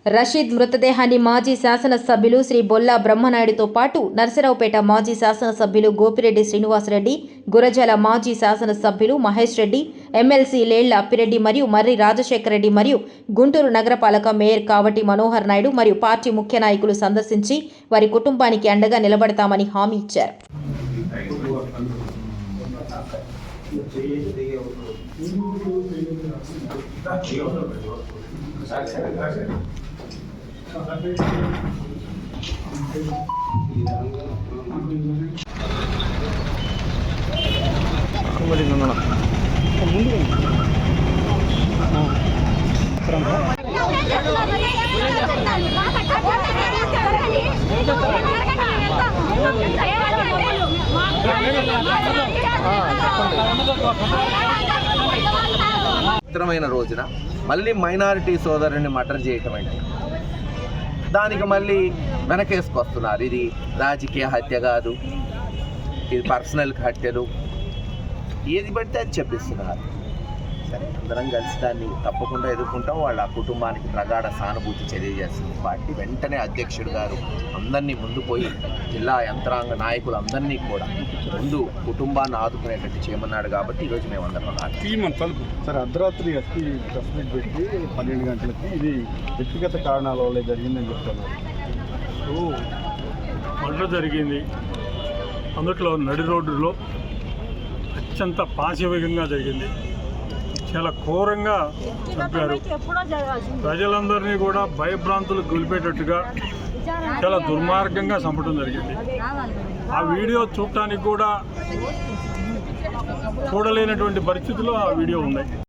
రషీద్ మృతదేహాన్ని మాజీ శాసనసభ్యులు శ్రీ బొల్లా బ్రహ్మనాయుడుతో పాటు నర్సరావుపేట మాజీ శాసనసభ్యులు గోపిరెడ్డి శ్రీనివాసరెడ్డి, గురజాల మాజీ శాసనసభ్యులు మహేష్ రెడ్డి, ఎమ్మెల్సీ లేళ్ల అప్పిరెడ్డి మరియు మర్రి రాజశేఖర రెడ్డి మరియు గుంటూరు నగరపాలక మేయర్ కావటి మనోహర్ నాయుడు మరియు పార్టీ ముఖ్య నాయకులు సందర్శించి వారి కుటుంబానికి అండగా నిలబడతామని హామీ ఇచ్చారు. పవిత్రమైన రోజున మళ్ళీ మైనారిటీ సోదరుని మర్డర్ చేయటం అంటే దానికి మళ్ళీ వెనకేసుకొస్తున్నారు. ఇది రాజకీయ హత్య కాదు, ఇది పర్సనల్ హత్యలు, ఏది పడితే అది చెప్పిస్తున్నారు. సరే, అందరం కలిసి దాన్ని తప్పకుండా ఎదుర్కొంటాం. వాళ్ళ కుటుంబానికి ప్రగాఢ సానుభూతి తెలియజేస్తుంది పార్టీ. వెంటనే అధ్యక్షుడు గారు అందరినీ ముందు పోయి జిల్లా యంత్రాంగ నాయకులు అందరినీ కూడా ముందు కుటుంబాన్ని ఆదుకునేటట్టు చేయమన్నాడు. కాబట్టి ఈరోజు మేము అందరం సార్ అర్ధరాత్రి ఎస్పీ ప్రెస్ మీట్ పెట్టి 12 గంటలకి ఇది వ్యక్తిగత కారణాల వల్ల జరిగిందని చెప్తున్నారు. మర్డర్ జరిగింది, అందుట్లో నడి రోడ్డులో అత్యంత పాశవికంగా జరిగింది. చాలా ఘోరంగా చంపారు. ప్రజలందరినీ కూడా భయభ్రాంతులకు గురిపేటట్టుగా చాలా దుర్మార్గంగా చంపడం జరిగింది. ఆ వీడియో చూడటానికి కూడా చూడలేనటువంటి పరిస్థితుల్లో ఆ వీడియో ఉన్నాయి.